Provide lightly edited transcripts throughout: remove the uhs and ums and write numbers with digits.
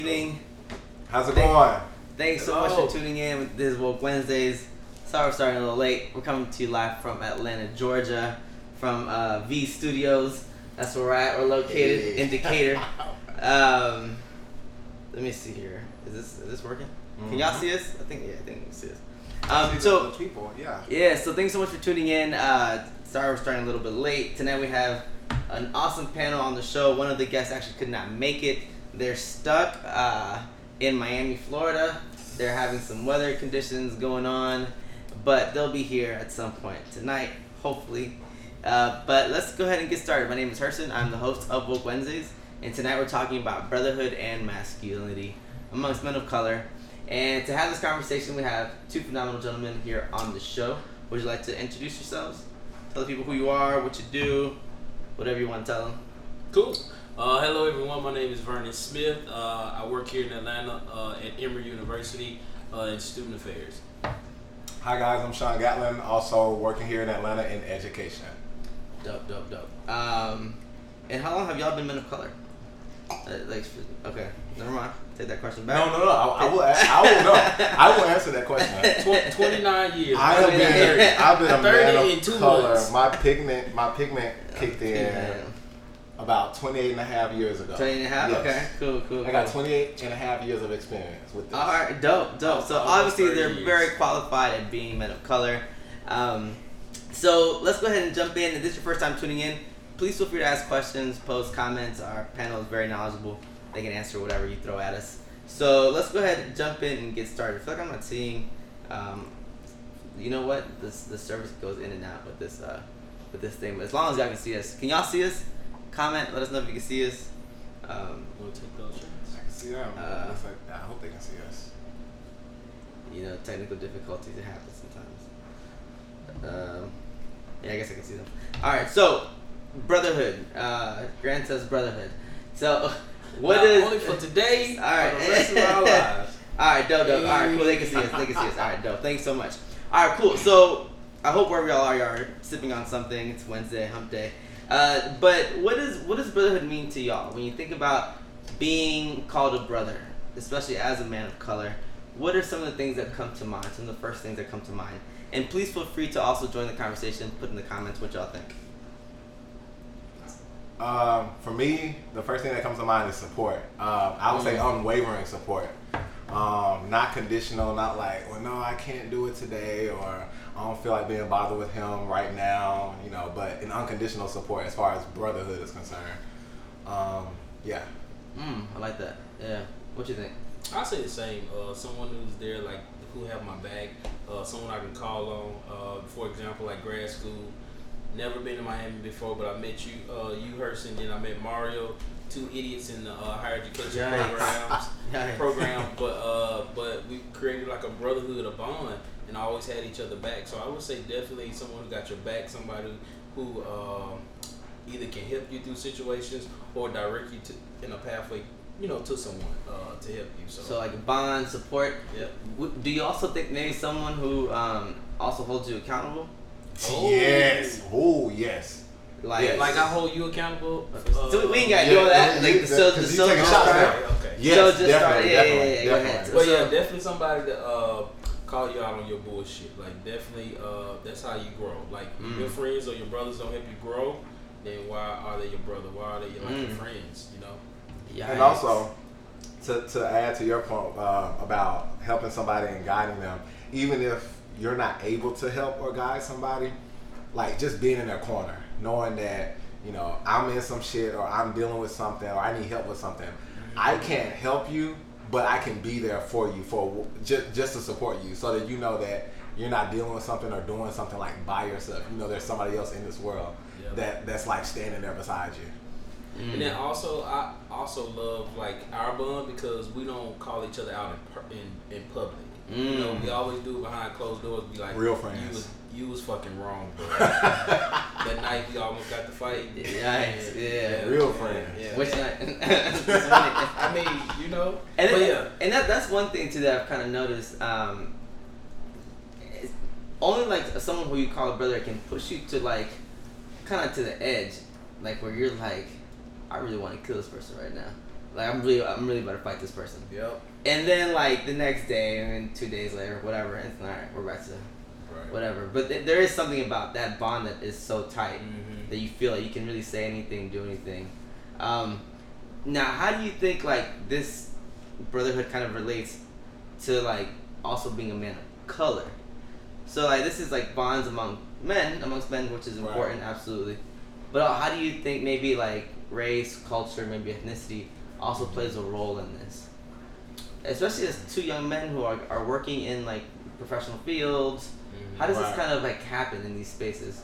Evening. How's it going? Thanks so much for tuning in. This is Woke Wednesdays. Sorry we're starting a little late. We're coming to you live from Atlanta, Georgia, from V Studios. That's where we're at. We're located in Decatur. Let me see here. Is this working? Can y'all see us? I think you can see us. So people, so thanks so much for tuning in. Sorry we're starting a little bit late. Tonight we have an awesome panel on the show. One of the guests actually could not make it. They're stuck in Miami, Florida. They're having some weather conditions going on, but they'll be here at some point tonight, hopefully. But let's go ahead and get started. My name is Herson. I'm the host of Woke Wednesdays, and tonight we're talking about brotherhood and masculinity amongst men of color. And to have this conversation, we have two phenomenal gentlemen here on the show. Would you like to introduce yourselves? Tell the people who you are, what you do, whatever you want to tell them. Cool. Hello everyone, my name is Vernon Smith. I work here in Atlanta at Emory University in student affairs. Hi guys, I'm Sean Gatlin, also working here in Atlanta in education. Dope. And how long have y'all been men of color? Okay, never mind. Take that question back. No. I will answer that question. 29 years. I've been a man of color. Months. My pigment kicked in about 28 and a half years ago. 28 and a half? Yes. Okay, cool. I got 28 and a half years of experience with this. Alright, dope. So obviously they're very qualified at being men of color. So let's go ahead and jump in. If this is your first time tuning in, please feel free to ask questions, post comments. Our panel is very knowledgeable. They can answer whatever you throw at us. So let's go ahead and jump in and get started. I feel like I'm not seeing, you know what? The service goes in and out with this thing. But as long as y'all can see us. Can y'all see us? Comment, let us know if you can see us. We'll take those shots. I can see them. I hope they can see us. You know, technical difficulties, it happens sometimes. I guess I can see them. Alright, so, brotherhood. Grant says brotherhood. So, what is... Only for today, alright. for the rest of our lives. Alright, dope. Alright, cool, they can see us. Alright, dope. Thanks so much. Alright, cool. So, I hope wherever y'all are, y'all are sipping on something. It's Wednesday, hump day. But what does brotherhood mean to y'all? When you think about being called a brother, especially as a man of color, what are some of the things that come to mind? Some of the first things that come to mind? And please feel free to also join the conversation. Put in the comments what y'all think. For me, the first thing that comes to mind is support. I would say unwavering support. Not conditional, not like, well, no, I can't do it today, or I don't feel like being bothered with him right now, but an unconditional support as far as brotherhood is concerned. I like that. Yeah. What you think? I say the same. Someone who's there, like, who have my back, someone I can call on. For example, like grad school. Never been to Miami before, but I met you, Herson, then I met Mario. Two idiots in the higher education program, but we created like a brotherhood, a bond, and always had each other back. So I would say definitely someone who got your back, somebody who either can help you through situations or direct you in a pathway, to someone to help you. So like a bond, support. Yeah. Do you also think maybe someone who also holds you accountable? Yes. Oh yes. Like I hold you accountable. So we ain't got to do all that. Like the show just started. Okay. Yes, definitely. Yeah. Go ahead. But definitely somebody to call you out on your bullshit. Like definitely, that's how you grow. Like your friends or your brothers don't help you grow, then why are they your brother? Why are they your friends? Yeah. And also, to add to your point about helping somebody and guiding them, even if you're not able to help or guide somebody, like just being in their corner, knowing that I'm in some shit or I'm dealing with something or I need help with something. I can't help you, but I can be there for you just to support you, so that you know that you're not dealing with something or doing something like by yourself. There's somebody else in this world that's like standing there beside you. And then also, I also love like our bond because we don't call each other out in public. We always do it behind closed doors. Be like, real friends. You was fucking wrong, bro. That night we almost got the fight. Yeah. Real friends. Yeah. Which night? I mean, And that's one thing too that I've kind of noticed. Only like someone who you call a brother can push you to like kind of to the edge, like where you're like, I really want to kill this person right now. Like I'm really about to fight this person. Yep. And then like the next day, and then 2 days later, whatever, it's all right. We're back to whatever. But there is something about that bond that is so tight that you feel like you can really say anything, do anything. Now, how do you think like this brotherhood kind of relates to like also being a man of color? So like this is like bonds amongst men, which is important, absolutely. But how do you think maybe like race, culture, maybe ethnicity also plays a role in this? Especially as two young men who are working in like professional fields. How does this kind of like happen in these spaces?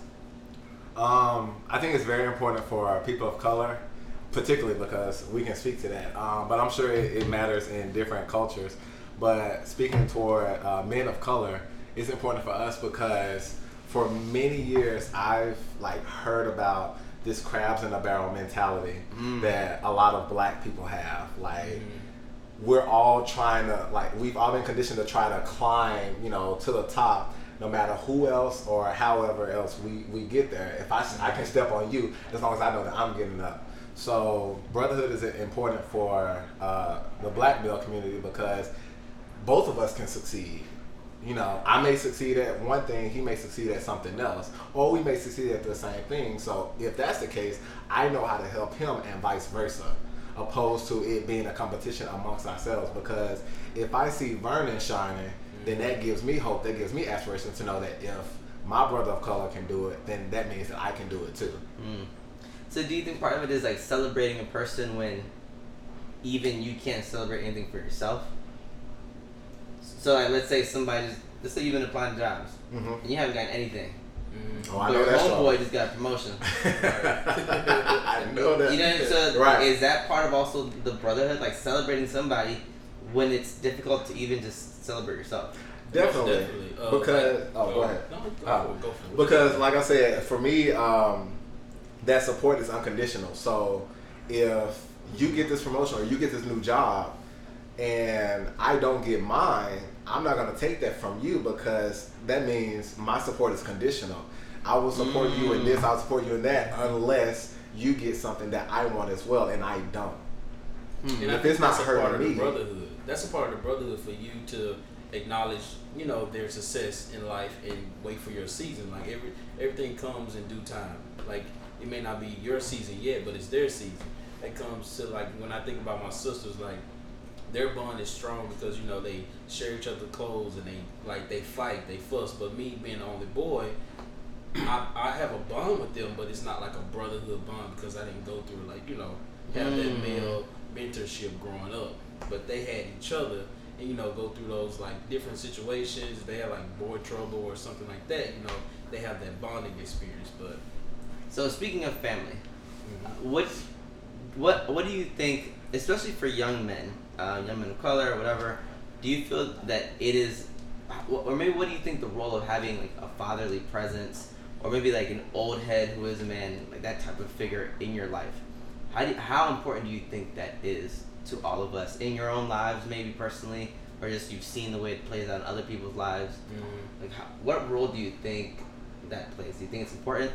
I think it's very important for people of color, particularly because we can speak to that. But I'm sure it matters in different cultures. But speaking toward men of color, it's important for us because for many years I've like heard about this crabs in a barrel mentality that a lot of black people have. Like we're all trying to, like, we've all been conditioned to try to climb, you know, to the top, no matter who else or however else we get there. If I can step on you, as long as I know that I'm getting up. So brotherhood is important for the black male community because both of us can succeed. You know, I may succeed at one thing, he may succeed at something else, or we may succeed at the same thing. So if that's the case, I know how to help him and vice versa, opposed to it being a competition amongst ourselves. Because if I see Vernon shining, then that gives me hope, that gives me aspiration to know that if my brother of color can do it, then that means that I can do it too. So do you think part of it is like celebrating a person when even you can't celebrate anything for yourself? So like, let's say you've been applying to jobs and you haven't gotten anything. Oh, I know that. Your homeboy just got a promotion. I know that. You know, so is that part of also the brotherhood, like celebrating somebody when it's difficult to even just celebrate yourself? Definitely. Because go ahead. No, go for it. Because like I said, for me, that support is unconditional. So if you get this promotion or you get this new job and I don't get mine, I'm not going to take that from you because that means my support is conditional. I will support you in this, I'll support you in that, unless you get something that I want as well, and I don't. And if it's not hurting me, brotherhood. That's a part of the brotherhood for you to acknowledge, you know, their success in life and wait for your season. Like everything comes in due time. Like it may not be your season yet, but it's their season. It comes to like when I think about my sisters, like their bond is strong because, you know, they share each other's clothes and they fight, they fuss. But me being the only boy, I have a bond with them, but it's not like a brotherhood bond because I didn't go through like, you know, have that male mentorship growing up. But they had each other and, you know, go through those like different situations. They have like boy trouble or something like that, you know, they have that bonding experience. But so speaking of family, what do you think, especially for young men of color or whatever, do you feel that it is, or maybe what do you think the role of having like a fatherly presence, or maybe like an old head who is a man, like that type of figure in your life? How important do you think that is to all of us in your own lives, maybe personally, or just you've seen the way it plays out in other people's lives? Like, what role do you think that plays? Do you think it's important?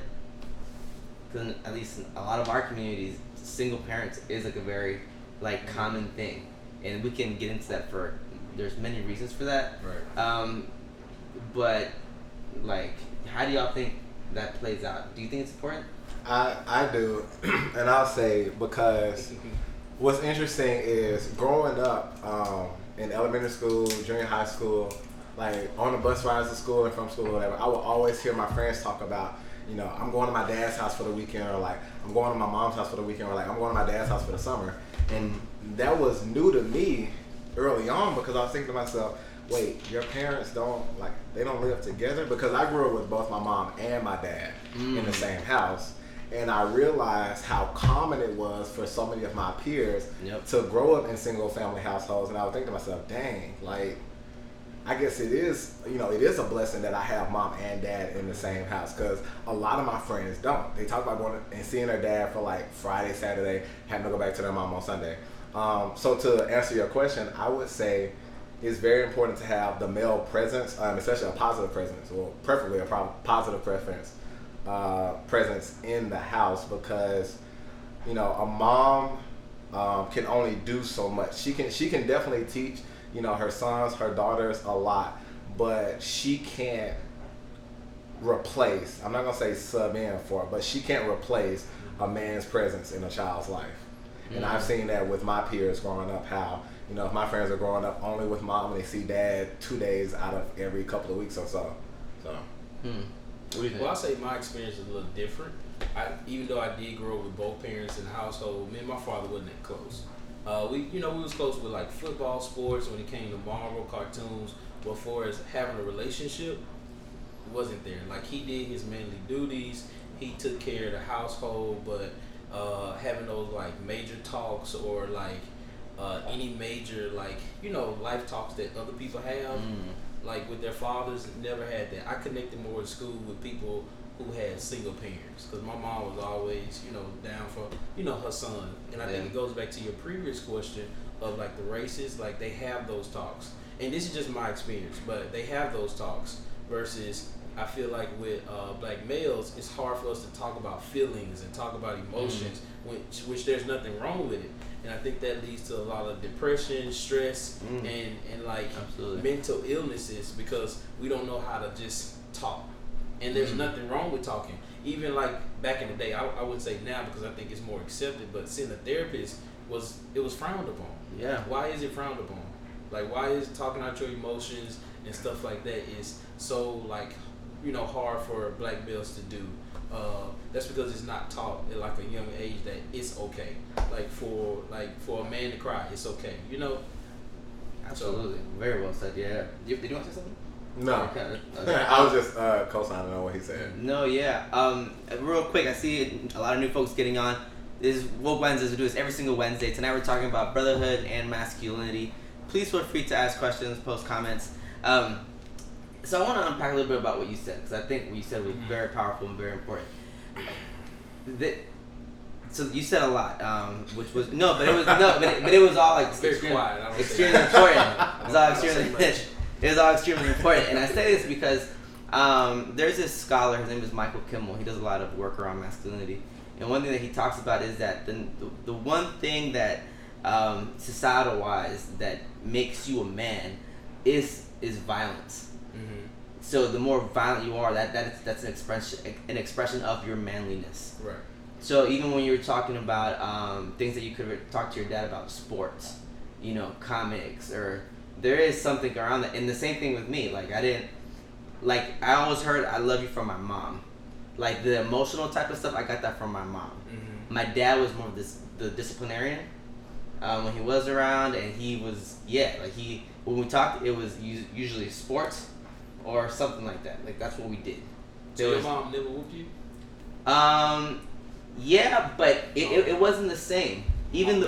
Because at least in a lot of our communities, single parents is like a very like common thing, and we can get into that for there's many reasons for that. Right. But like, how do y'all think that plays out? Do you think it's important? I do, and I'll say because what's interesting is growing up in elementary school, junior high school, like on the bus rides to school and from school or whatever, I would always hear my friends talk about, you know, I'm going to my dad's house for the weekend, or like I'm going to my mom's house for the weekend, or like I'm going to my dad's house for the summer. And that was new to me early on because I was thinking to myself, wait, your parents they don't live together? Because I grew up with both my mom and my dad in the same house. And I realized how common it was for so many of my peers to grow up in single family households. And I would think to myself, dang, like, I guess it is a blessing that I have mom and dad in the same house, because a lot of my friends don't. They talk about going and seeing their dad for like Friday, Saturday, having to go back to their mom on Sunday. So to answer your question, I would say it's very important to have the male presence, especially a positive presence, or preferably a positive presence in the house, because, you know, a mom can only do so much. She can definitely teach, her sons, her daughters a lot, but she can't replace, I'm not gonna say sub in for it, but she can't replace a man's presence in a child's life. And I've seen that with my peers growing up, how, if my friends are growing up only with mom and they see dad 2 days out of every couple of weeks or so. What do you think? Well, I'll say my experience is a little different. Even though I did grow up with both parents in the household, me and my father wasn't that close. We was close with like football, sports when it came to Marvel, cartoons, but for as having a relationship, wasn't there. Like, he did his manly duties, he took care of the household, but having those like major talks or like any major like life talks that other people have like with their fathers, never had that. I connected more in school with people who had single parents, because my mom was always down for her son. And I think it goes back to your previous question of like the races, like they have those talks, and this is just my experience, but they have those talks versus I feel like with black males, it's hard for us to talk about feelings and talk about emotions, which there's nothing wrong with it. And I think that leads to a lot of depression, stress, and like mental illnesses, because we don't know how to just talk. And there's nothing wrong with talking. Even like back in the day, I wouldn't say now because I think it's more accepted, but seeing a therapist was frowned upon. Yeah. Why is it frowned upon? Like, why is talking out your emotions and stuff like that is so like hard for black males to do? That's because it's not taught at like a young age that it's okay. Like for a man to cry, it's okay. Absolutely. Very well said. Yeah. Did you want to say something? No. Okay. I was just co-signing on what he said. No, yeah. Real quick, I see a lot of new folks getting on. This is Woke Wednesdays. We do this every single Wednesday. Tonight we're talking about brotherhood and masculinity. Please feel free to ask questions, post comments. So I want to unpack a little bit about what you said, because I think what you said was very powerful and very important. So you said a lot, which was but it was all like very quiet. Extremely important. It was all extremely important, and I say this because there's this scholar. His name is Michael Kimmel. He does a lot of work around masculinity, and one thing that he talks about is that the one thing that societal wise that makes you a man is violence. So the more violent you are, that's an expression of your manliness. Right. So even when you were talking about things that you could talk to your dad about, sports, comics, or there is something around that. And the same thing with me. I always heard "I love you" from my mom. Like the emotional type of stuff, I got that from my mom. My dad was more of the disciplinarian when he was around, and he was when we talked, it was usually sports or something like that. Like that's what we did. So your mom never whooped you? Yeah, but it wasn't the same. Even the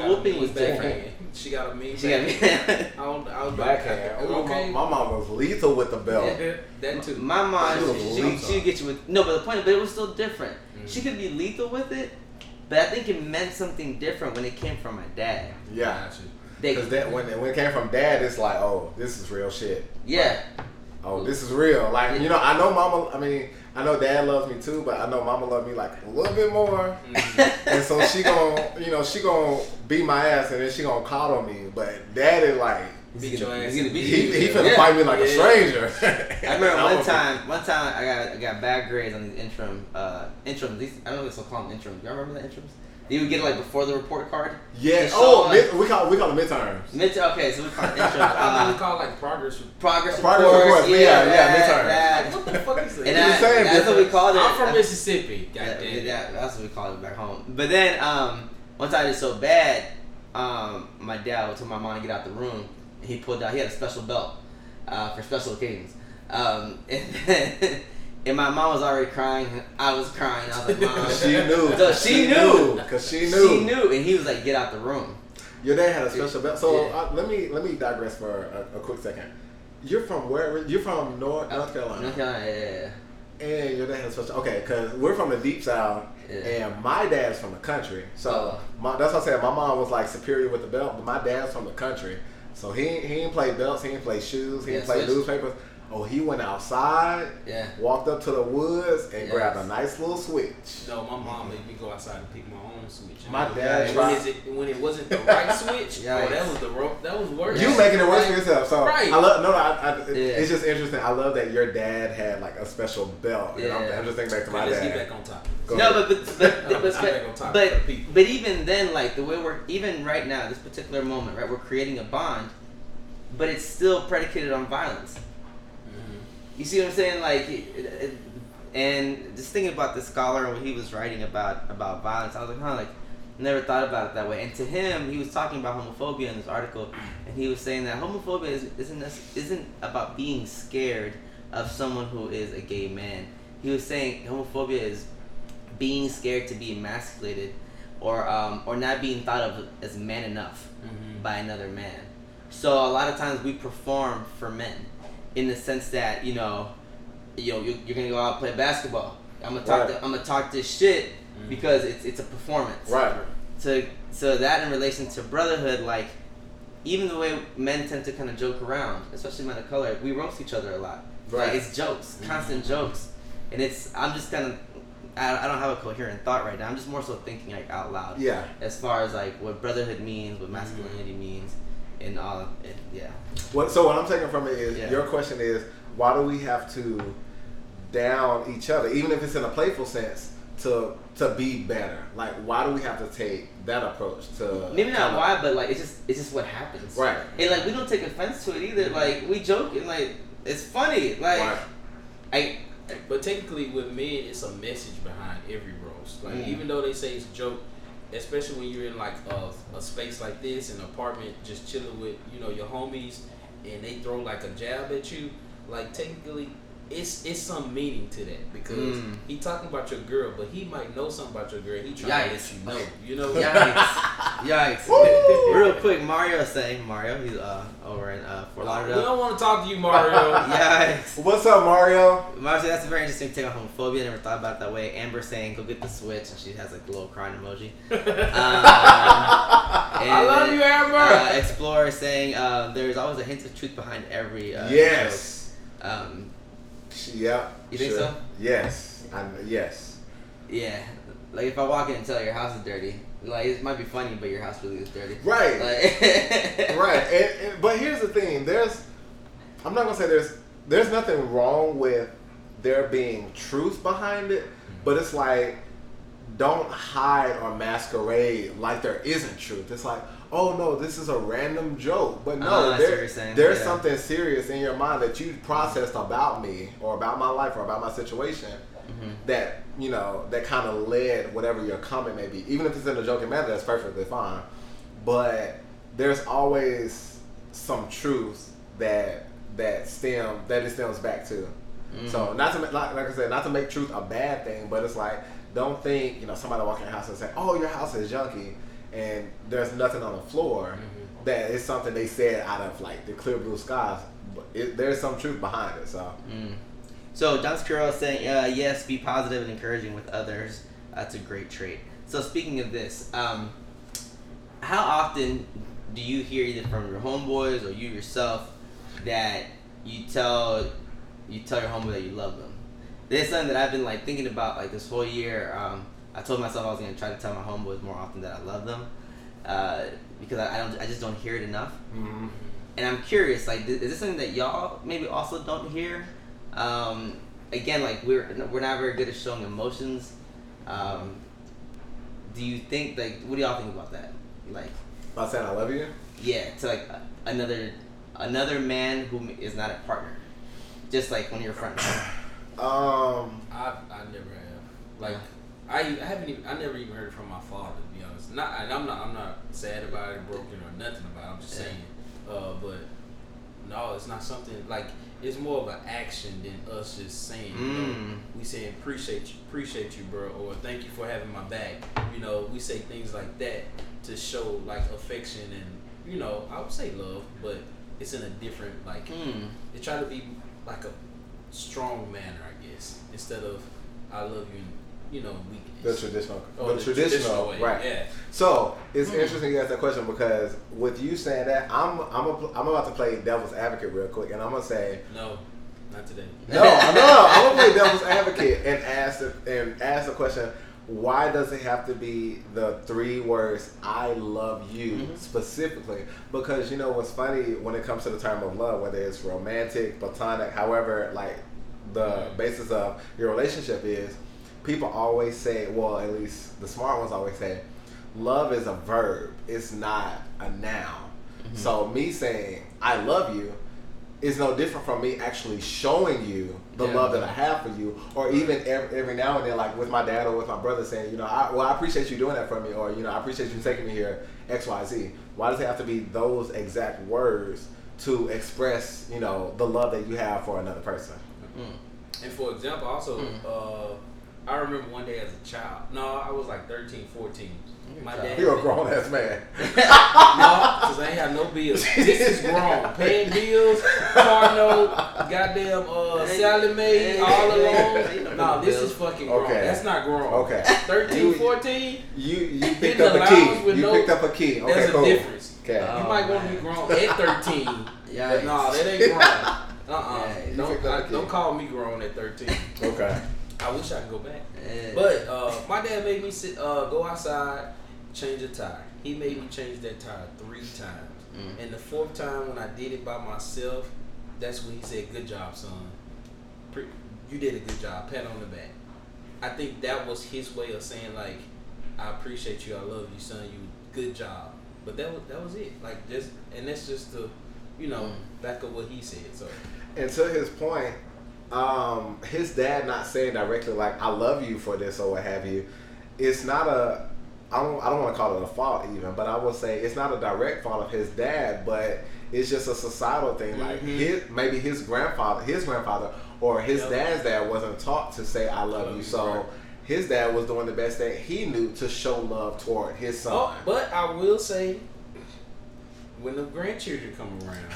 whooping was different. She got a mean backhand. I was backhand. okay. My mom was lethal with the belt. That too. My mom, she'd get you with but it was still different. She could be lethal with it, but I think it meant something different when it came from my dad. Yeah. Because when it came from dad, it's like, oh, this is real shit. Yeah. Oh, this is real. Like, I know mama, I know dad loves me too, but I know mama loves me like a little bit more. And so she gonna beat my ass and then she gonna coddle me. But dad is like, beat your ass. He finna fight me like a stranger. I remember one time I got bad grades on these intrams. I don't know if they still call them intrams. Y'all remember the intrams? You would get like before the report card. Yeah. We call them midterms. Okay, so we call it intrams. We call like progress reports. Yeah, midterms. What the fuck is that? And that's what we called it. I'm from Mississippi. Goddamn. Yeah, that's what we called it back home. But then once I did so bad, my dad told my mom to get out the room. And he pulled out. He had a special belt for special occasions. And my mom was already crying, and I was crying. I was like, Mom. She knew. So she knew. Because she knew. She knew, and he was like, get out the room. Your dad had a special belt. So let me digress for a quick second. You're from where? You're from North Carolina. North Carolina, yeah. And your dad had a special. Okay, because we're from the deep south, and my dad's from the country. So that's what I said. My mom was like superior with the belt, but my dad's from the country. So he ain't play belts. He ain't play shoes. He ain't play newspapers. Oh, he went outside, walked up to the woods, and grabbed a nice little switch. No, my mom made me go outside and pick my own switch. My dad when it wasn't the right switch, that was worse. You making it worse for yourself. So I love it's just interesting. I love that your dad had like a special belt. And I'm just thinking back to my dad. Let's get back on topic. But even then, like the way we're even right now, this particular moment, right, we're creating a bond, but it's still predicated on violence. You see what I'm saying? Like, and just thinking about the scholar and what he was writing about violence, I was like, like, never thought about it that way. And to him, he was talking about homophobia in this article, and he was saying that homophobia isn't about being scared of someone who is a gay man. He was saying homophobia is being scared to be emasculated, or not being thought of as man enough by another man. So a lot of times we perform for men. In the sense that you're gonna go out and play basketball. I'm gonna talk this shit because it's a performance. Right. So that in relation to brotherhood, like even the way men tend to kind of joke around, especially men of color, we roast each other a lot. Right. Like it's jokes, constant jokes, and I'm just kind of I don't have a coherent thought right now. I'm just more so thinking like out loud. Yeah. As far as like what brotherhood means, what masculinity means. And So what I'm taking from it is your question is, why do we have to down each other, even if it's in a playful sense, to be better? Like, why do we have to take that approach to? Maybe not why, but like it's just what happens. Right. And like we don't take offense to it either. Like we joke and like it's funny. Like but technically with men, it's a message behind every roast. Like even though they say it's a joke. Especially when you're in like a space like this, an apartment, just chilling with your homies, and they throw like a jab at you. Like technically, it's some meaning to that because he talking about your girl, but he might know something about your girl. He trying to let you know. You know. Yikes! Real quick, Mario, he's over in Fort Lauderdale. We don't want to talk to you, Mario. Yikes! What's up, Mario? Mario, that's a very interesting take on homophobia. I never thought about it that way. Amber saying, "Go get the switch," and she has like a little crying emoji. I love you, Amber. Explorer saying, "There's always a hint of truth behind every." Yes. Joke. Yeah. You think so? Yes. Yes. Yeah. Like if I walk in and tell you your house is dirty, like it might be funny, but your house really is dirty. Right. Like right. But here's the thing. I'm not gonna say there's nothing wrong with there being truth behind it, but it's like don't hide or masquerade like there isn't truth. It's like, oh no, this is a random joke. But no, there's something serious in your mind that you processed about me or about my life or about my situation that, that kind of led whatever your comment may be. Even if it's in a joking manner, that's perfectly fine. But there's always some truth that it stems back to. So not to like I said, not to make truth a bad thing, but it's like, don't think, somebody walk in your house and say, oh, your house is junky, and there's nothing on the floor. That is something they said out of like the clear blue skies, but there's some truth behind it. So, So John Skuro is saying, yes, be positive and encouraging with others. That's a great trait. So speaking of this, how often do you hear either from your homeboys or you yourself that you tell your homeboy that you love them? This is something that I've been like thinking about like this whole year. I told myself I was gonna try to tell my homeboys more often that I love them, because I just don't hear it enough. And I'm curious, like, is this something that y'all maybe also don't hear? Again, like we're not very good at showing emotions. Do you think like what do y'all think about that? Like about saying I love you? Yeah, to like another man who is not a partner, just like one of your friends. I never have. Like, I never even heard it from my father, to be honest. I'm not sad about it, broken or nothing about it. I'm just saying. But no, it's not something like. It's more of an action than us just saying. We say appreciate you, bro, or thank you for having my back. We say things like that to show like affection and I would say love, but it's in a different like. It try to be like a strong manner, I guess, instead of I love you, the traditional way, right? Yeah. So it's interesting you ask that question because with you saying that, I'm about to play devil's advocate real quick, and I'm gonna say no. Not today. No. I'm gonna play devil's advocate and ask the question: why does it have to be the 3 words "I love you" specifically? Because you know what's funny when it comes to the term of love, whether it's romantic, platonic, however, like the basis of your relationship is, people always say, well, at least the smart ones always say, love is a verb. It's not a noun. So me saying I love you is no different from me actually showing you the love that I have for you, or even every now and then, like with my dad or with my brother, saying, you know, I appreciate you doing that for me, or you know, I appreciate you taking me here, X, Y, Z. Why does it have to be those exact words to express, you know, the love that you have for another person? And for example, also, I remember one day as a child. No, I was like 13, 14. My dad. You're a grown ass man. No, because I ain't have no bills. This is grown. Paying bills, car note, goddamn Sally Mae, all along. No, this is fucking grown. Okay. That's not grown. Okay. 13, 14. You picked up a key. You picked up a key. Okay, there's cool. a difference. Okay. You might want to be grown at 13. But no, that ain't grown. Don't call me grown at 13. Okay. I wish I could go back. But my dad made me go outside, change a tire. He made me change that tire 3 times. And the 4th time when I did it by myself, that's when he said, "Good job, son. You did a good job. Pat on the back." I think that was his way of saying, like, "I appreciate you. I love you, son. You good job." But that was it. Like, just, and that's just the, you know, back of what he said. So, and to his point, his dad not saying directly like "I love you for this" or what have you, it's not a, I don't want to call it a fault even, but I will say it's not a direct fault of his dad, but it's just a societal thing. Like maybe his grandfather or his dad's dad wasn't taught to say "I love you," so his dad was doing the best that he knew to show love toward his son. Oh, but I will say, when the grandchildren come around,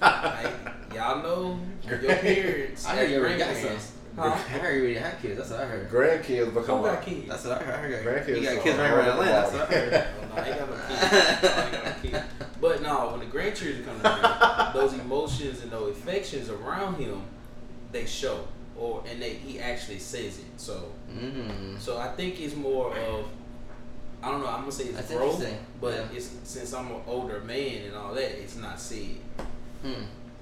like, y'all know your parents. I heard you already got grandparents. some. Huh? I heard you already had kids. That's what I heard. Grandkids become Who got kids? That's what I heard. Grandkids. You got kids running around Atlanta. That's what I heard. No, I ain't got no kids. But no, when the grandchildren come around, those emotions and those affections around him, they show, he actually says it. So, so I think it's more of, I don't know, I'm gonna say it's growth, but it's, since I'm an older man and all that, it's not said.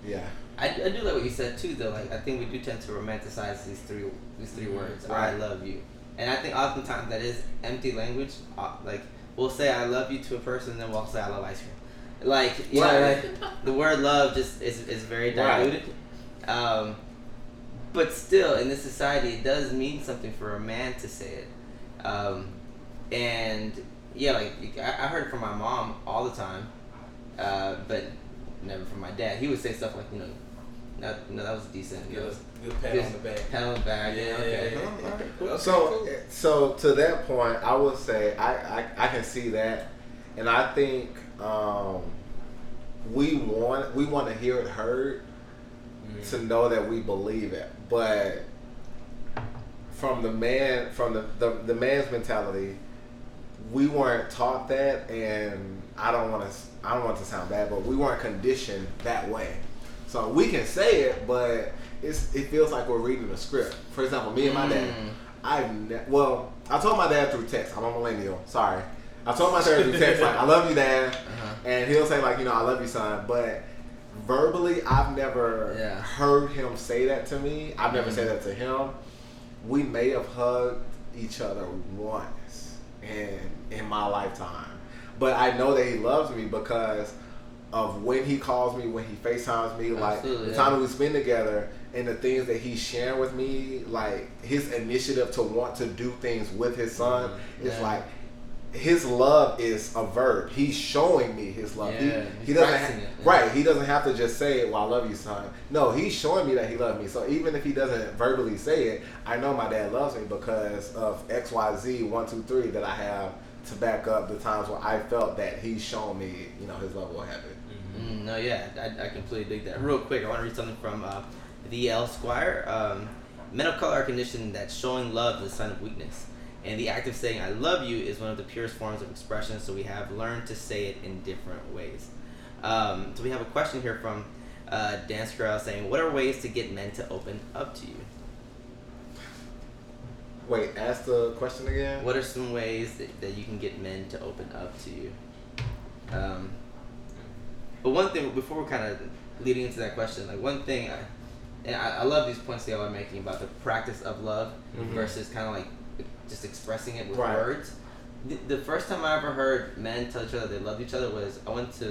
Yeah. I do like what you said too, though. Like, I think we do tend to romanticize these three words. Right. I love you, and I think oftentimes that is empty language. Like, we'll say I love you to a person, then we'll say I love ice cream. Like, you know, like, the word love just is very diluted. Right. But still, in this society, it does mean something for a man to say it. And yeah, like, I heard it from my mom all the time, but never from my dad. He would say stuff like, you know, that was decent. Yeah, good pat on the back. Pat on the back. Yeah. Okay. Cool. So to that point, I would say I can see that, and I think we want to hear it heard to know that we believe it, but from the man's mentality, we weren't taught that, and I don't want to sound bad, but we weren't conditioned that way. So we can say it, but it feels like we're reading a script. For example, me and my dad, I told my dad through text. I'm a millennial. Sorry. I told my dad through text, like, "I love you, Dad," and he'll say, like, you know, "I love you, son," but verbally, I've never heard him say that to me. I've never said that to him. We may have hugged each other once in my lifetime, but I know that he loves me because of when he calls me, when he FaceTimes me, like the time that we spend together, and the things that he's sharing with me, like his initiative to want to do things with his son. It's like his love is a verb. He's showing me his love. He doesn't he doesn't have to just say, "Well, I love you, son." No, he's showing me that he loves me. So even if he doesn't verbally say it, I know my dad loves me because of X, Y, Z, 1, 2, 3 that I have to back up the times where I felt that he's shown me, you know, his love will happen. No, yeah, I completely dig that. Real quick, I want to read something from the L. Squire. Men of color are conditioned that showing love is a sign of weakness, and the act of saying "I love you" is one of the purest forms of expression. So we have learned to say it in different ways. So we have a question here from Dance Girl saying, what are ways to get men to open up to you? Wait, ask the question again. What are some ways that you can get men to open up to you? But one thing, before we're kind of leading into that question, like one thing, I love these points y'all are making about the practice of love versus kind of like just expressing it with words. The first time I ever heard men tell each other they loved each other was I went to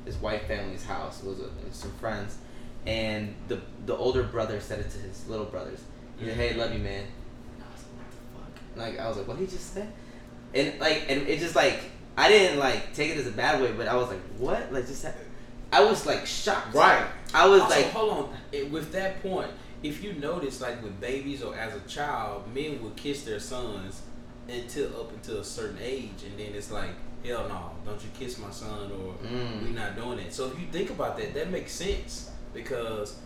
his white family's house. It was some friends, and the older brother said it to his little brothers. He said, "Hey, love you, man." Like I was like, what did he just say? And it just like I didn't like take it as a bad way, but I was like, what? Like I was like shocked. Right. I was also, like, hold on. With that point, if you notice, like with babies or as a child, men would kiss their sons up until a certain age, and then it's like, hell no, don't you kiss my son, or we're not doing it. So if you think about that, that makes sense because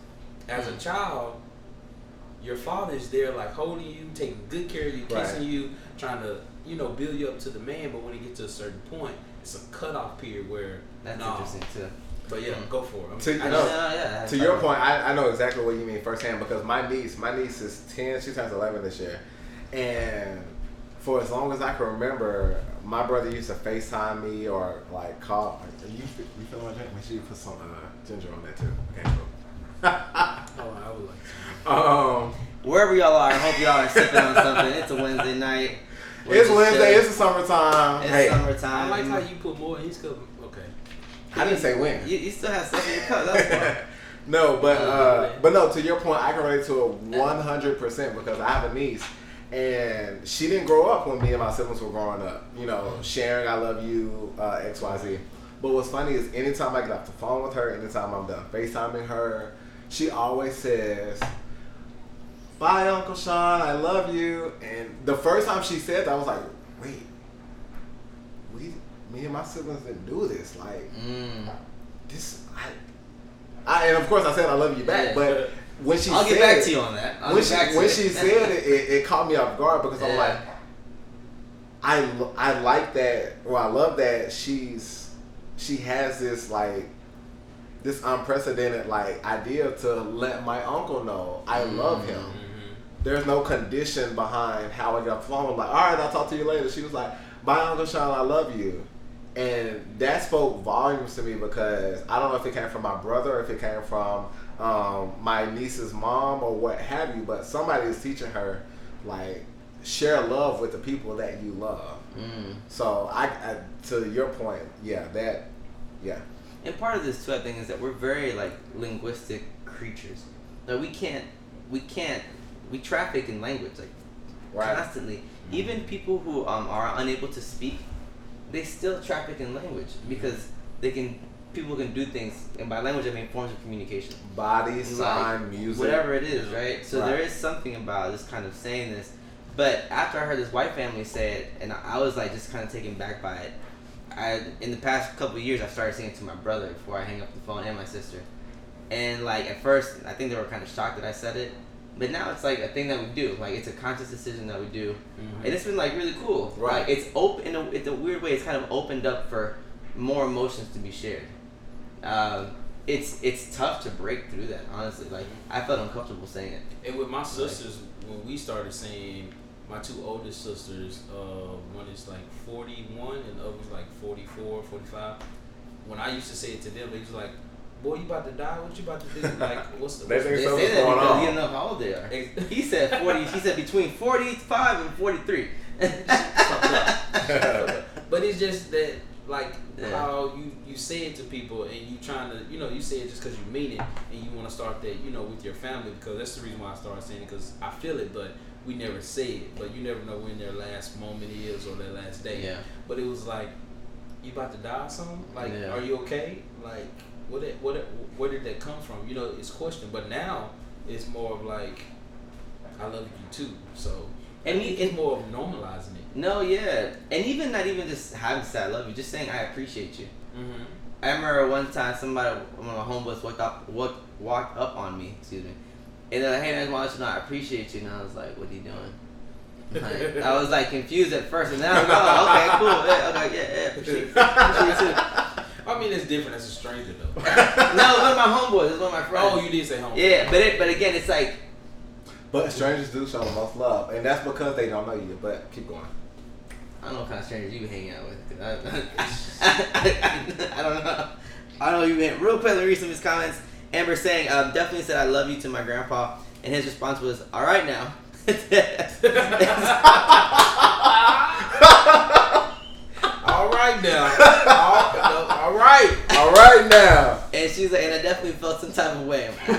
as a child, your father is there like holding you, taking good care of you, kissing you, trying to, build you up to the man. But when you get to a certain point, it's a cutoff period where that's interesting too. But yeah, go for it. To your point, I know exactly what you mean firsthand because my niece is 10, she turns 11 this year. And for as long as I can remember, my brother used to FaceTime me or like call. You feeling my drink? Make sure you put some ginger on that too. Okay, cool. I would like to. Wherever y'all are, I hope y'all are sipping on something. It's a Wednesday night. It's Wednesday. It's the summertime. It's summertime. I like how you put more in his cup. Okay. I didn't say when. You still have stuff in your cup. That's fine. No, but no. To your point, I can relate to it 100% because I have a niece, and she didn't grow up when me and my siblings were growing up. Sharing "I love you," X, Y, Z. But what's funny is anytime I get off the phone with her, anytime I'm done FaceTiming her, she always says, "Bye, Uncle Sean, I love you." And the first time she said that, I was like, wait, me and my siblings didn't do this. Like, this, and of course I said I love you back, but when she I'll said get back to you on that. When she said it caught me off guard because I'm like, I like that, or I love that she has this like, this unprecedented like idea to let my uncle know I love him. There's no condition behind how I got the phone. I'm like, all right, I'll talk to you later. She was like, bye, Uncle Sean, I love you. And that spoke volumes to me because I don't know if it came from my brother or if it came from my niece's mom or what have you, but somebody is teaching her, like, share love with the people that you love. So I to your point, And part of this too, I think, is that we're very like linguistic creatures. Like we traffic in language like constantly. Even people who are unable to speak, they still traffic in language because people can do things, and by language I mean forms of communication, body, sign, like, music, whatever it is, right? So there is something about this kind of saying this. But after I heard this white family say it, and I was like just kind of taken back by it. In the past couple of years, I started saying it to my brother before I hang up the phone and my sister. And like at first, I think they were kind of shocked that I said it, but now it's like a thing that we do. Like it's a conscious decision that we do, and it's been like really cool. Right? Like it's open. It's a weird way. It's kind of opened up for more emotions to be shared. It's tough to break through that. Honestly, like I felt uncomfortable saying it. And with my sisters, when we started saying. My two oldest sisters, one is like 41 and the other was like 44, 45. When I used to say it to them, they was like, boy, you about to die? What you about to do? Like, what's the... They say that because you don't know how old they are. He said 40. He said between 45 and 43. But it's just that, like, how you say it to people and you trying to, you say it just because you mean it and you want to start that, with your family, because that's the reason why I started saying it, because I feel it, but we never say it. But you never know when their last moment is or their last day. Yeah. But it was like, you about to die or something? Like, are you okay? Like, where did that come from? It's question. But now it's more of like, I love you too. So and it's more of normalizing it. No, yeah, and even not even just having to say I love you, just saying I appreciate you. I remember one time one of my homeboys walked up on me, and they're like, hey man, I just want to let you know I appreciate you. And I was like, what are you doing? Like, I was like confused at first, and then I was like, oh, okay, cool, yeah, appreciate you too. I mean, it's different as a stranger though. No, it's one of my homeboys. It's one of my friends. Oh, you did say homeboy. Yeah, but again, it's like. But strangers do show the most love, and that's because they don't know you. But keep going. I don't know what kind of strangers you hang out with. I don't know. I don't know you been. Real quick, let me read some of his comments. Amber saying, definitely said I love you to my grandpa, and his response was, all right now. All right now. All right now. And she's like, and I definitely felt some type of way. I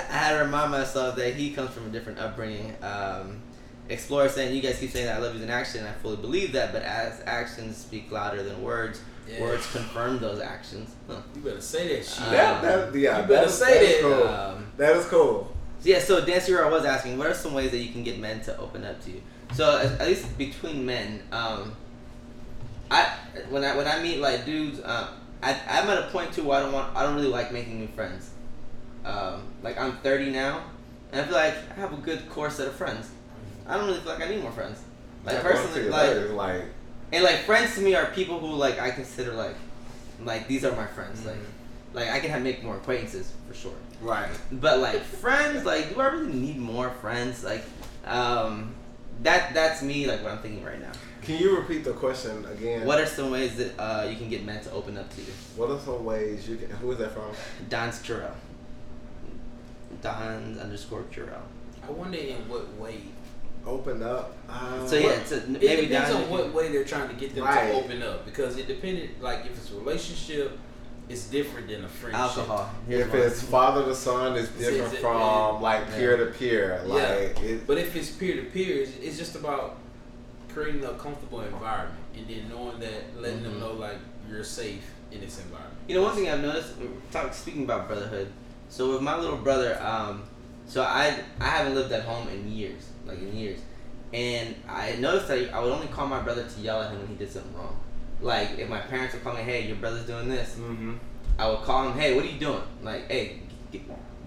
had to remind myself that he comes from a different upbringing. Explorer saying, you guys keep saying that I love you in action, and I fully believe that, but as actions speak louder than words, words confirm those actions. Huh. You better say that shit. You better say that. Cool. That is cool. So Dancy Roar was asking, what are some ways that you can get men to open up to you? So at least between men, when I meet like dudes, I'm at a point too where I don't really like making new friends. Like I'm 30 now, and I feel like I have a good core set of friends. I don't really feel like I need more friends. Like personally, like friends to me are people who like I consider like these are my friends. Like I can make more acquaintances for sure. Right. But like friends, like do I really need more friends? Like that's me like what I'm thinking right now. Can you repeat the question again? What are some ways that you can get men to open up to you? What are some ways you can? Who is that from? Don's Curel. Don_Curel. I wonder in what way. Open up. So yeah, maybe it depends Don, on what way they're trying to get them to open up, because it depended. Like if it's a relationship, it's different than a friendship. Alcohol. If it's father to son, it's different from like peer to peer. But if it's peer to peer, it's just about creating a comfortable environment, and then knowing that, letting them know like you're safe in this environment. You know, one thing I've noticed, speaking about brotherhood. So with my little brother, so I haven't lived at home in years, and I noticed that I would only call my brother to yell at him when he did something wrong. Like if my parents would call me, hey, your brother's doing this, I would call him, hey, what are you doing? Like, hey,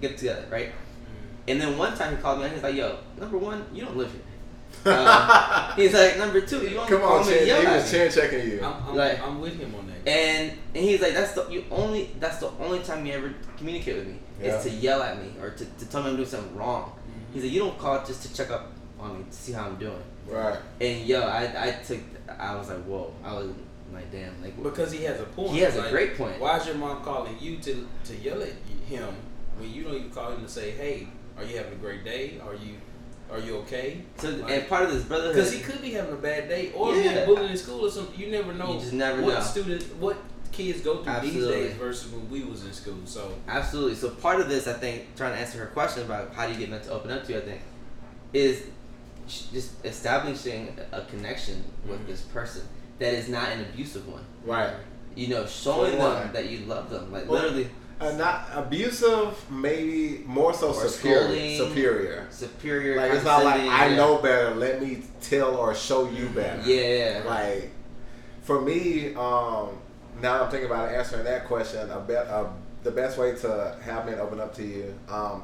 get together, right? And then one time he called me and he's like, yo, number one, you don't live here. He's like, number two, you only call me to yell at me. He was chin checking you. I'm with him on that. And he's like, that's the only time you ever communicate with me is to yell at me or to tell me I'm doing something wrong. He's like, you don't call just to check up on me to see how I'm doing. Right. And I was like, whoa. I was like, damn. Like, because he has a point. He has a great point. Why is your mom calling you to yell at him when you don't even call him to say, hey, are you having a great day? Are you okay? So and part of this brotherhood, because he could be having a bad day or being bullied in school or something. You never know. You just never what know. What kids go through Absolutely. these days versus when we was in school. So absolutely. So part of this, I think, trying to answer her question about how do you get men to open up to you, I think, is just establishing a connection with this person that is not an abusive one. Right. You know, showing them that you love them, like literally. Not abusive, maybe more so superior. Like it's not like I know better. Let me tell or show you better. Yeah. Like for me, now I'm thinking about answering that question. The best way to have men open up to you,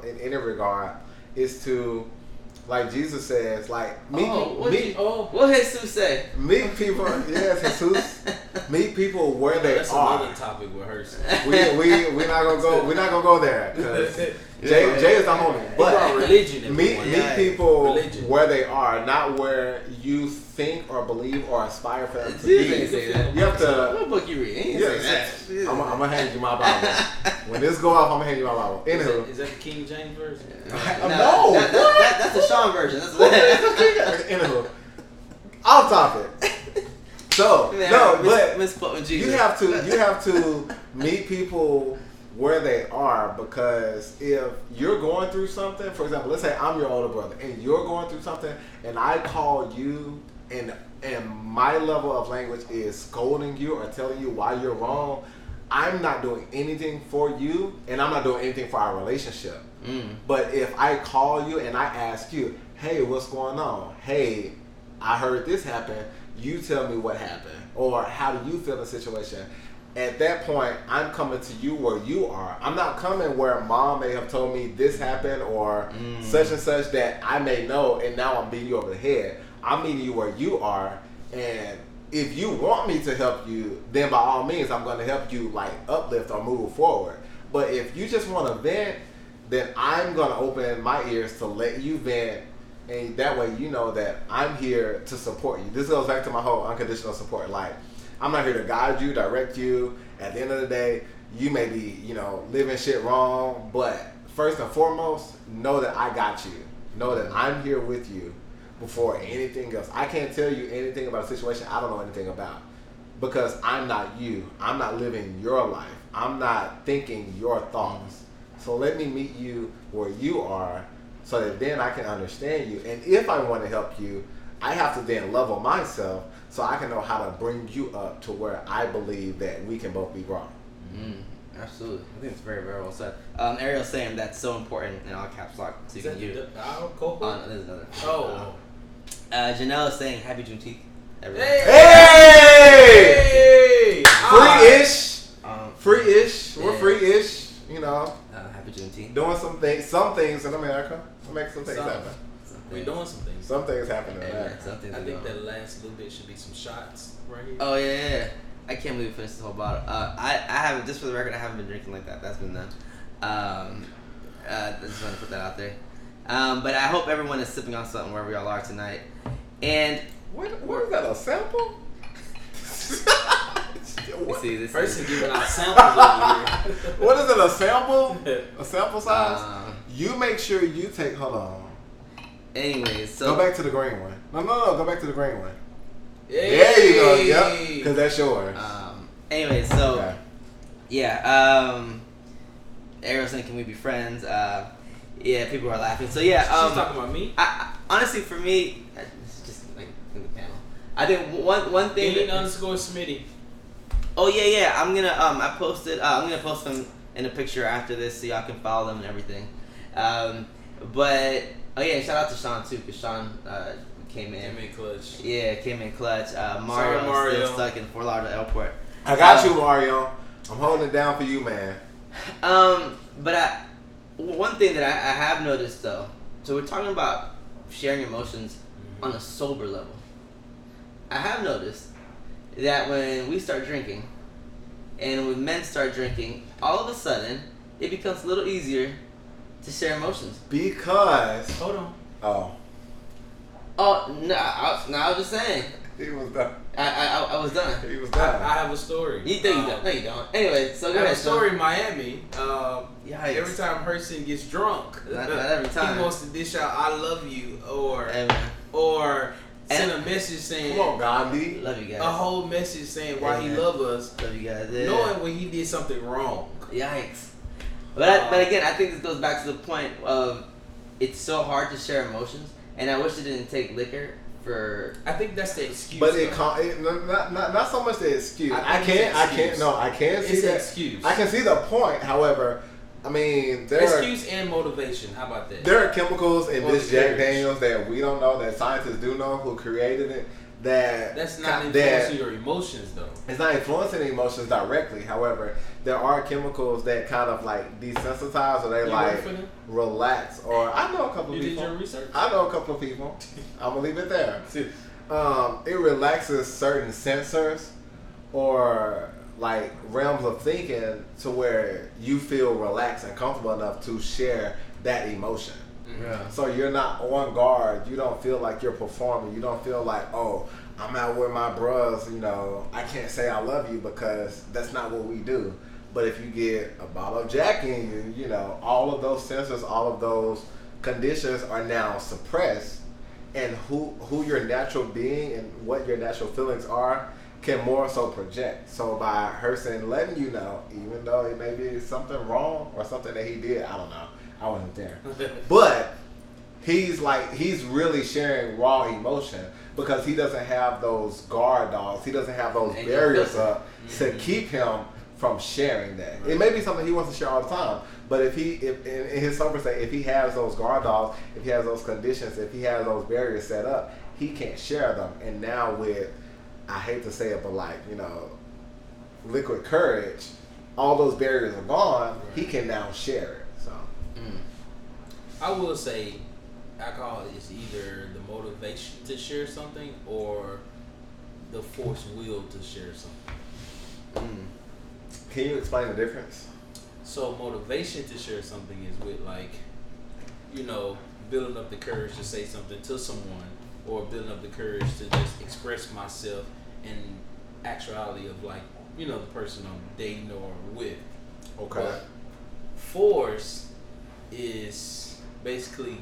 in any regard, is to, like Jesus says, like what Jesus say? Meet people. Yes, Jesus. Meet people where they that's are. Another topic with her. We're not gonna go. We're not gonna go there because Jay is the homie. But religion. Meet people where they are, not where you think or believe or aspire for them to be. You have to. What book you read? I'm gonna hand you my Bible. When this go off, I'm gonna hand you my Bible. Anywho, is that the King James version? No, that's the Sean version. Anywho, off topic. So but you have to meet people where they are, because if you're going through something, for example, let's say I'm your older brother and you're going through something, and I call you and my level of language is scolding you or telling you why you're wrong, I'm not doing anything for you, and I'm not doing anything for our relationship. But if I call you and I ask you, hey, what's going on? Hey, I heard this happen. You tell me what happened, or how do you feel in the situation? At that point, I'm coming to you where you are. I'm not coming where mom may have told me this happened or such and such that I may know, and now I'm beating you over the head. I'm meeting you where you are, and if you want me to help you, then by all means, I'm going to help you like uplift or move forward. But if you just want to vent, then I'm going to open my ears to let you vent. And that way you know that I'm here to support you. This goes back to my whole unconditional support. Like, I'm not here to guide you, direct you. At the end of the day, you may be, living shit wrong. But first and foremost, know that I got you. Know that I'm here with you before anything else. I can't tell you anything about a situation I don't know anything about. Because I'm not you. I'm not living your life. I'm not thinking your thoughts. So let me meet you where you are, so that then I can understand you. And if I want to help you, I have to then level myself so I can know how to bring you up to where I believe that we can both be grown. Absolutely. I think it's very, very well said. Ariel's saying that's so important in all caps lock. So you can use it. There's another. Janelle is saying happy Juneteenth. Hey! Free-ish. Free-ish. We're free-ish. Happy Juneteenth. Doing some things in America. We're making some things happen. We're doing some things. Some things happen in America. I think that last little bit should be some shots right here. Oh yeah. I can't believe we finished this whole bottle. I haven't, just for the record, I haven't been drinking like that. That's been done. I just want to put that out there. But I hope everyone is sipping on something wherever y'all are tonight. And what is that, a sample? you see, this person giving out samples over here. What is it, a sample? A sample size? You make sure you take, hold on. Anyways, so. Go back to the green one. No, go back to the green one. Hey. There you go, yep, because that's yours. Anyways, so, okay. Yeah, Ariel saying, can we be friends? Yeah, people are laughing. So yeah, she's talking about me? I honestly, for me, it's just like in the panel. I think one thing. _Smitty. Oh yeah. I'm gonna I'm gonna post them in a picture after this so y'all can follow them and everything. But oh yeah, shout out to Sean too, because Sean came in clutch. Yeah, came in clutch. Mario still stuck in Fort Lauderdale Airport. I got you, Mario. I'm holding it down for you, man. But one thing that I have noticed though, so we're talking about sharing emotions on a sober level. I have noticed that when we start drinking, and when men start drinking, all of a sudden it becomes a little easier to share emotions. Because hold on. Oh no! I was just saying. He was done. I was done. He was done. I have a story. You think you don't? No, you don't. Anyway, so go ahead. I have a story in Miami. Every Every time Herson gets drunk, not every time, he wants to dish out "I love you" or send a message saying, "Come on, Gandhi, love you guys." A whole message saying why he love us. Love you guys. Yeah. Knowing when he did something wrong. Yikes! But again, I think this goes back to the point of it's so hard to share emotions, and I wish it didn't take liquor. I think that's the excuse. But not so much the excuse. I can't see that excuse. I can see the point. However, I mean, excuse and motivation. How about that? There are chemicals in this Jack Daniels that we don't know, that scientists do know who created it. That's not influencing your emotions, though. It's not influencing the emotions directly. However, there are chemicals that kind of like desensitize, or they relax. Or I know a couple of people. You did your research? I know a couple of people. I'm gonna leave it there. It relaxes certain sensors or like realms of thinking to where you feel relaxed and comfortable enough to share that emotion. Yeah. So you're not on guard. You don't feel like you're performing. You don't feel like, oh, I'm out with my bros. I can't say I love you because that's not what we do. But if you get a bottle of Jack in you, all of those sensors, all of those conditions are now suppressed, and who your natural being and what your natural feelings are can more so project. So by Herson letting you know, even though it may be something wrong or something that he did, I don't know. I wasn't there. But he's really sharing raw emotion because he doesn't have those guard dogs. He doesn't have those barriers up to keep him from sharing that. It may be something he wants to share all the time, but if in his sober state, if he has those guard dogs, if he has those conditions, if he has those barriers set up, he can't share them. And now with, I hate to say it, but liquid courage, all those barriers are gone. He can now share it. So. I will say alcohol is either the motivation to share something or the forced will to share something. Can you explain the difference? So motivation to share something is with like, building up the courage to say something to someone, or building up the courage to just express myself in actuality of like, the person I'm dating or with. Okay. But force is basically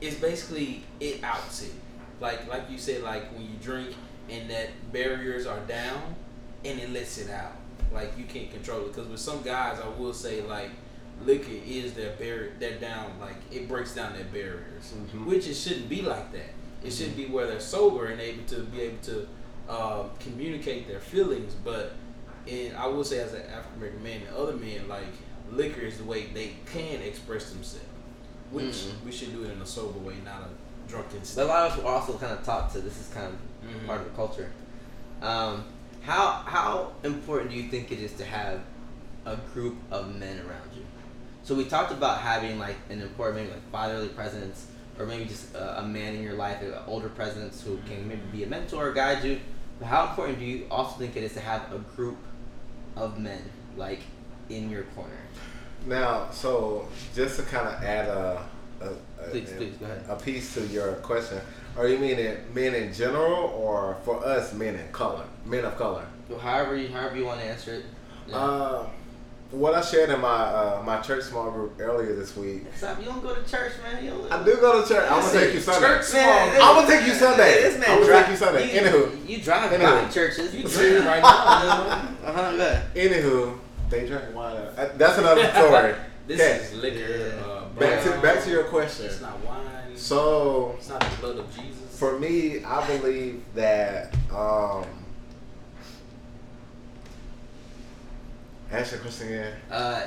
it outs it. Like you said, like when you drink and that barriers are down and it lets it out. Like you can't control it. Because with some guys, I will say like liquor is their barrier. They're down. Like it breaks down their barriers, which it shouldn't be like that. It should be where they're sober and able to communicate their feelings. But I will say as an African American man and other men, like liquor is the way they can express themselves. Which we should do it in a sober way, not a drunken state. But a lot of us are also kind of taught to. This is kind of part of the culture. How important do you think it is to have a group of men around you? So we talked about having like an important, maybe like fatherly presence, or maybe just a man in your life, an older presence who can maybe be a mentor or guide you. But how important do you also think it is to have a group of men like in your corner? Now, so just to kind of add Please, go ahead. a piece to your question, are you meaning men in general, or for us men of color? Well, however you want to answer it. Yeah. What I shared in my church small group earlier this week. Stop! You don't go to church, man. I do go to church. I'm gonna take you Sunday. Church, man. I'm gonna take you Sunday. This man I'm gonna take you Sunday. Anywho, you drive by churches. You drink right now. Anywho, they drink wine. That's another story. This is liquor. Back to your question. It's not wine. So it's not the blood of Jesus. For me, I believe that. Ask your question again.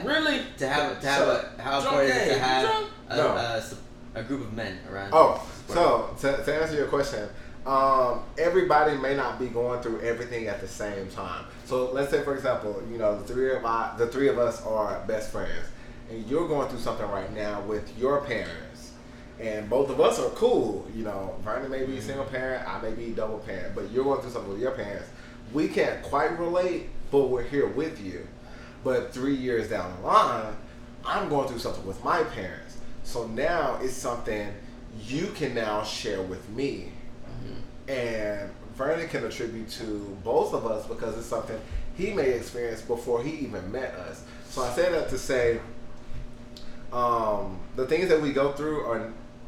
Really? How important is it to have a group of men around? Oh, so to answer your question, everybody may not be going through everything at the same time. So let's say, for example, the three of us are best friends, and you're going through something right now with your parents, and both of us are cool. Vernon may be single parent, I may be double parent, but you're going through something with your parents. We can't quite relate, but we're here with you. But 3 years down the line, I'm going through something with my parents. So now it's something you can now share with me. And Vernon can attribute to both of us because it's something he may experience before he even met us. So I say that to say the things that we go through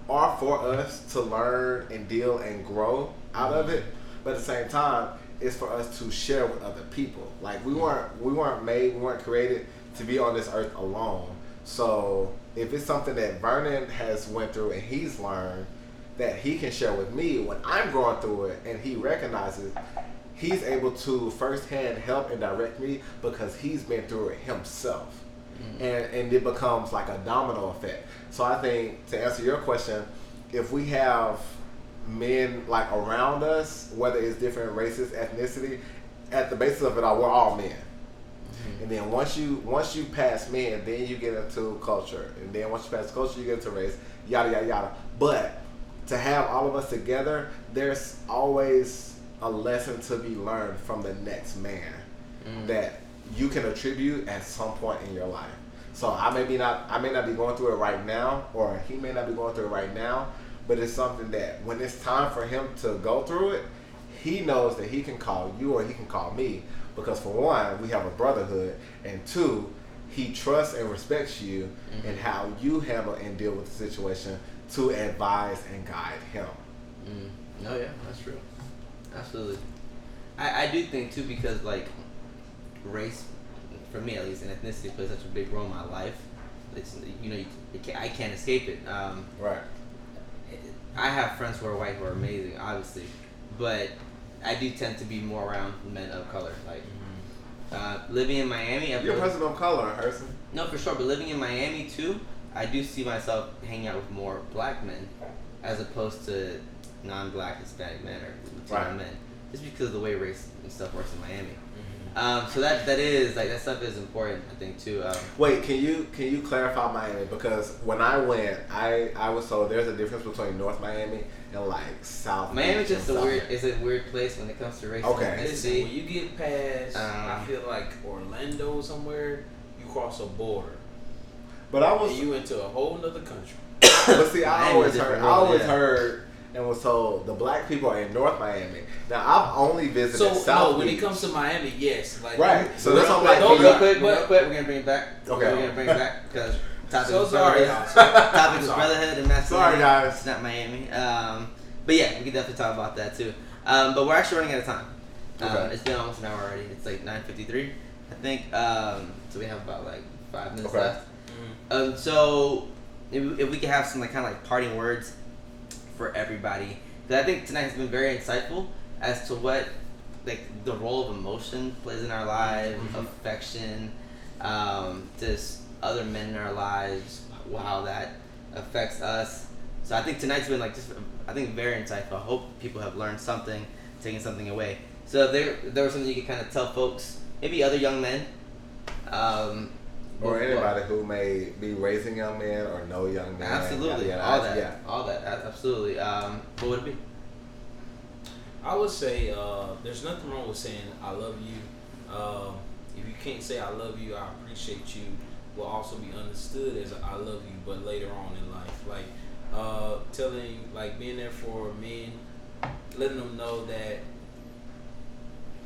are for us to learn and deal and grow out of it. But at the same time, it's for us to share with other people. Like we weren't created to be on this earth alone. So if it's something that Vernon has went through and he's learned that he can share with me when I'm going through it, and he recognizes, he's able to firsthand help and direct me because he's been through it himself. And it becomes like a domino effect. So I think, to answer your question, if we have men like around us, whether it's different races, ethnicity, at the basis of it all, we're all men. And then once you pass men, then you get into culture, and then once you pass culture, you get into race, yada yada yada. But to have all of us together, there's always a lesson to be learned from the next man that you can attribute at some point in your life. So I may not be going through it right now, or he may not be going through it right now, but it's something that when it's time for him to go through it, he knows that he can call you or he can call me, because for one, we have a brotherhood, and two, he trusts and respects you and how you handle and deal with the situation to advise and guide him. Oh yeah, that's true. Absolutely. I do think too, because like race, for me at least, and ethnicity plays such a big role in my life. It's I can't escape it. Right. I have friends who are white who are amazing, obviously, but I do tend to be more around men of color. Like living in Miami, you're a person of color, Harrison. No, for sure. But living in Miami too, I do see myself hanging out with more black men as opposed to non-black Hispanic men or Latino men, just because of the way race and stuff works in Miami. So that is like, that stuff is important, I think, too. Wait, can you clarify Miami? Because when I went, I was told there's a difference between North Miami in like South. Miami's just a weird place when it comes to race. Okay. Listen, when you get past, I feel like Orlando somewhere, you cross a border. But and you into a whole nother country. But see, I always heard and was told the black people are in North Miami. Now I've only visited South. No, when it comes to Miami, yes, like right. So that's what I'm like. Real quick, we're gonna bring it back. Okay, we're gonna bring it back because topic so was sorry, topic was brotherhood and masculinity. Sorry, guys. It's not Miami. But yeah, we can definitely talk about that too. But we're actually running out of time. Okay. It's been almost an hour already. It's like 9:53, I think. So we have about like 5 minutes left. Mm-hmm. So if we could have some like kind of like parting words for everybody, because I think tonight has been very insightful as to what like the role of emotion plays in our lives, affection, just other men in our lives, how that affects us. So I think tonight's been like just very insightful. I hope people have learned something, taken something away. So there was something you could kind of tell folks, maybe other young men. Or anybody who may be raising young men or know young men. Absolutely, all that, absolutely. What would it be? I would say there's nothing wrong with saying I love you. If you can't say I love you, I appreciate you, will also be understood as I love you, but later on in life. Like telling, like being there for men, letting them know that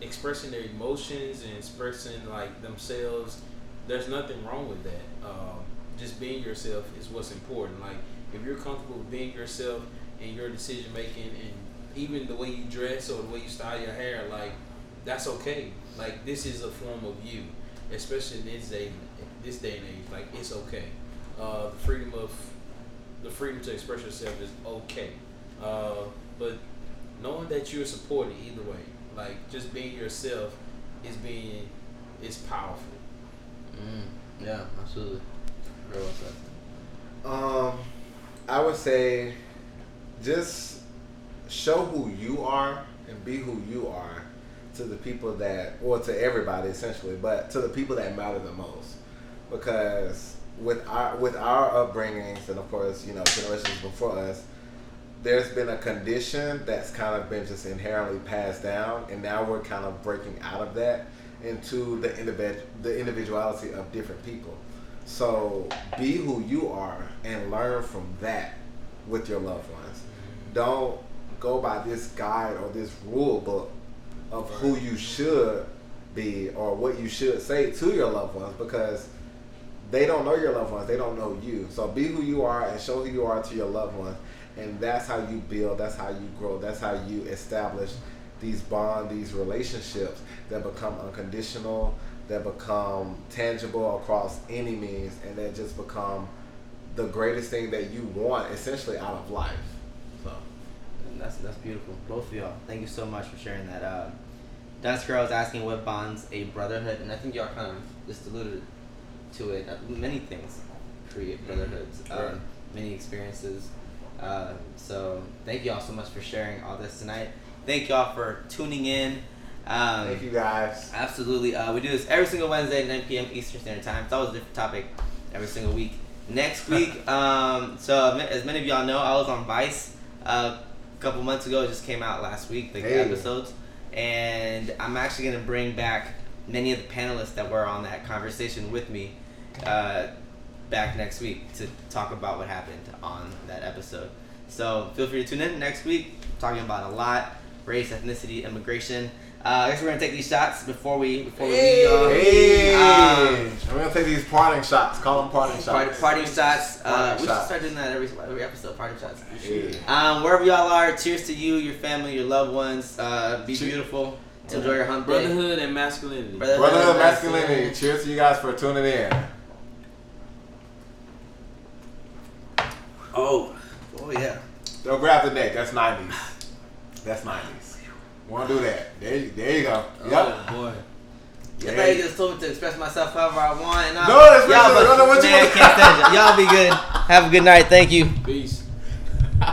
expressing their emotions and expressing like themselves, there's nothing wrong with that. Just being yourself is what's important. Like if you're comfortable with being yourself and your decision making and even the way you dress or the way you style your hair, like that's okay. Like this is a form of you, especially in this day and age. Like it's okay. The freedom to express yourself is okay. But knowing that you're supported either way, like just being yourself is powerful. Yeah, absolutely. Very well said. I would say just show who you are and be who you are to the people that, or to everybody essentially, but to the people that matter the most. Because with our upbringings and of course, generations before us, there's been a condition that's kind of been just inherently passed down, and now we're kind of breaking out of that into the individuality of different people. So be who you are and learn from that with your loved ones. Don't go by this guide or this rule book of who you should be or what you should say to your loved ones, because they don't know your loved ones. They don't know you. So be who you are and show who you are to your loved ones. And that's how you build. That's how you grow. That's how you establish these bonds, these relationships that become unconditional, that become tangible across any means, and that just become the greatest thing that you want essentially out of life. So that's beautiful. Both of y'all, thank you so much for sharing that. Dusker was asking what bonds a brotherhood, and I think y'all kind of just alluded to it. Many things create brotherhoods, many experiences. So thank y'all so much for sharing all this tonight. Thank y'all for tuning in. Thank you guys. Absolutely. We do this every single Wednesday at 9 p.m. Eastern Standard Time. It's always a different topic every single week. Next week, so as many of y'all know, I was on Vice a couple months ago. It just came out last week, the episodes. And I'm actually going to bring back many of the panelists that were on that conversation with me back next week to talk about what happened on that episode. So feel free to tune in next week. Talking about a lot: race, ethnicity, immigration. I guess we're gonna take these shots before we leave y'all. We're gonna take these parting shots. Call them parting shots. Parting shots. We should start doing that every episode. Parting shots. Wherever y'all are, cheers to you, your family, your loved ones. Be beautiful. Enjoy your hump day. Brotherhood and masculinity. Brotherhood masculinity. Cheers to you guys for tuning in. Oh yeah. Don't grab the neck. That's 90s. That's 90s. Want to do that? There you go. Yep. Oh boy. I thought you just told me to express myself however I want. No, that's what you want. Y'all be good. Have a good night. Thank you. Peace.